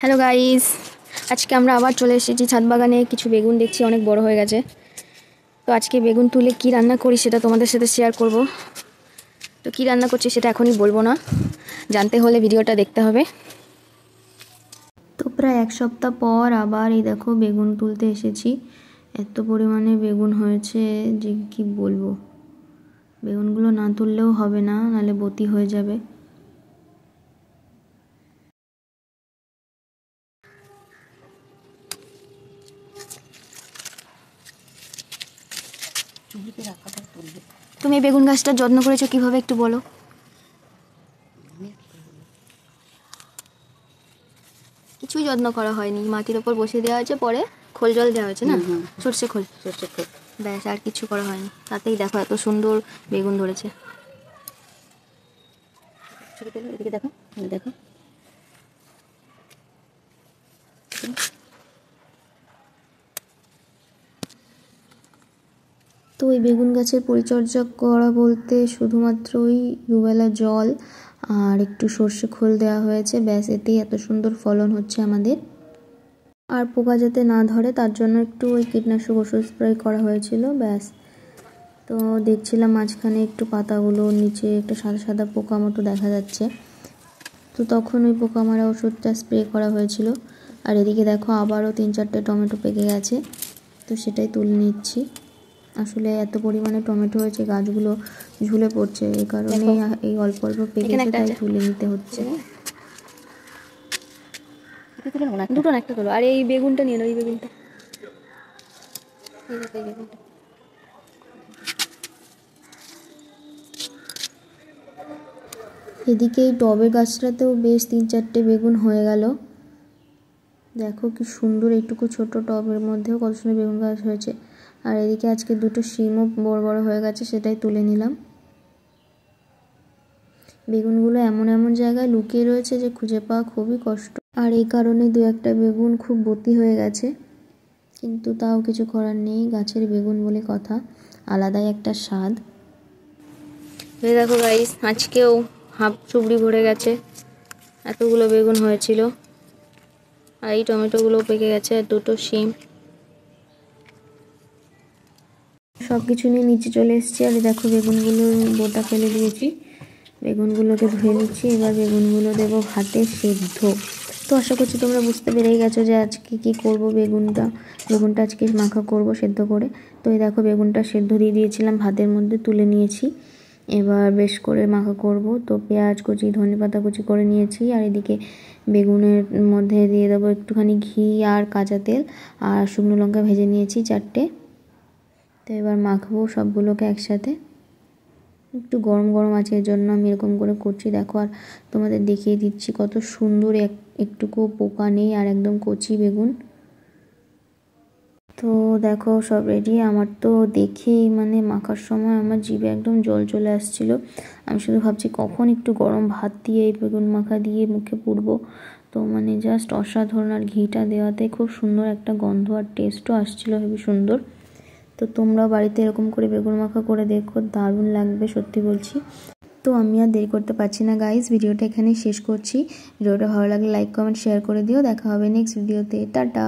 Hello guys, আজকে আমরা আবার চলে এসেছি ছাদ বাগানে। কিছু বেগুন দেখছি অনেক বড় হয়ে গেছে। তো আজকে বেগুন তুলে কি রান্না করি সেটা তোমাদের সাথে শেয়ার করব। তো কি রান্না করছি সেটা এখনই বলবো না, জানতে হলে ভিডিওটা দেখতে হবে। তো প্রায় এক সপ্তাহ পর আবার এই দেখো বেগুন তুলতে এসেছি। এত পরিমাণে বেগুন হয়েছে যে কি বলবো। বেগুনগুলো না তুললেও হবে না, নাহলে বতি হয়ে যাবে। তুমি বেগুন গাছটার যত্ন করেছো কিভাবে একটু বলো। কিছুই যত্ন করা হয়নি, মাটির ওপর বসিয়ে দেওয়া হয়েছে, পরে খোল জল দেওয়া হয়েছে না, সর্ষে খোল ব্যাস, আর কিছু করা হয়নি। তাতেই দেখো এত সুন্দর বেগুন ধরেছে। এদিকে দেখো, দেখো তো এই বেগুন গাছের পরিচর্যা করা বলতে শুধুমাত্র ওই দুবেলা জল আর একটু সর্ষে খোল দেওয়া হয়েছে, ব্যাস, এতেই এত সুন্দর ফলন হচ্ছে আমাদের। আর পোকা যাতে না ধরে তার জন্য একটু ওই কীটনাশক ওষুধ স্প্রে করা হয়েছিল, ব্যাস। তো দেখছিলাম মাঝখানে একটু পাতাগুলো নিচে একটা সাদা সাদা পোকা মতো দেখা যাচ্ছে, তো তখন ওই পোকা মারা ওষুধটা স্প্রে করা হয়েছিল। আর এদিকে দেখো আবারও 3-4টে টমেটো পেকে গেছে, তো সেটাই তুলে নিচ্ছি। আসলে এত পরিমাণে টমেটো হয়েছে গাছগুলো ঝুলে পড়ছে, এই কারণেই এই অল্প অল্প পেকেছে, তাই তুলে নিতে হচ্ছে। দুটো না একটা তোলো, আর এই বেগুনটা নিয়ে নাও, এই বেগুনটা। এদিকে এই টবের গাছটাতেও বেশ 3-4টে বেগুন হয়ে গেল। দেখো কি সুন্দর, এইটুকু ছোট টবের মধ্যেও কত সুন্দর বেগুন গাছ হয়েছে। আর এদিকে আজকে দুটো শিমও বড় বড় হয়ে গেছে, সেটাই তুলে নিলাম। বেগুনগুলো এমন এমন জায়গায় লুকিয়ে রয়েছে যে খুঁজে পাওয়া খুবই কষ্ট, আর এই কারণে 2-1টা বেগুন খুব বতি হয়ে গেছে। কিন্তু তাও কিছু করার নেই, গাছের বেগুন বলে কথা, আলাদাই একটা স্বাদ। এই দেখো গাইস, আজকেও হাফ চুবড়ি ভরে গেছে, এতগুলো বেগুন হয়েছিল। আর এই টমেটোগুলো পেকে গেছে, আর দুটো শিম। সব কিছু নিয়ে নিচে চলে এসেছি। আর দেখো বেগুনগুলো বোটা ফেলে দিয়েছি, বেগুনগুলোকে ধুয়ে নিচ্ছি। এবার বেগুনগুলো দেবো ভাতে সেদ্ধ। তো আশা করছি তোমরা বুঝতে পেরেই গেছো যে আজকে কি করব। বেগুনটা আজকে মাখা করব সেদ্ধ করে। তো এই দেখো বেগুনটা সেদ্ধ দিয়ে দিয়েছিলাম, ভাতের মধ্যে তুলে নিয়েছি। এবার বেশ করে মাখা করব। তো পেঁয়াজ কুচি, ধনেপাতা কুচি করে নিয়েছি। আর এদিকে বেগুনের মধ্যে দিয়ে দেবো একটুখানি ঘি আর কাঁচা তেল, আর শুকনো লঙ্কা ভেজে নিয়েছি 4টে। তো এবার মাখবো সবগুলোকে একসাথে। একটু গরম গরম আছে, এর জন্য আমি এরকম করে করছি। দেখো, আর তোমাদের দেখিয়ে দিচ্ছি কত সুন্দর, একটুকু পোকা নেই, আর একদম কচি বেগুন। তো দেখো সব রেডি। আমার তো দেখেই মানে মাখার সময় আমার জিভে একদম জল চলে আসছিল। আমি শুধু ভাবছি কখন একটু গরম ভাত দিয়ে এই বেগুন মাখা দিয়ে মুখে পুরবো। তো মানে জাস্ট অসাধারণ, আর ঘিটা দেওয়াতে খুব সুন্দর একটা গন্ধ আর টেস্টও আসছিল, হেবি সুন্দর। তো তোমরাও বাড়িতে এরকম করে বেগুন মাখা করে দেখো, দারুণ লাগবে সত্যি বলছি। তো আমি আর দেরি করতে পারছি না গাইস, ভিডিওটা এখানেই শেষ করছি। ভিডিওটা ভালো লাগলে লাইক কমেন্ট শেয়ার করে দিও। দেখা হবে নেক্সট ভিডিওতে, টাটা।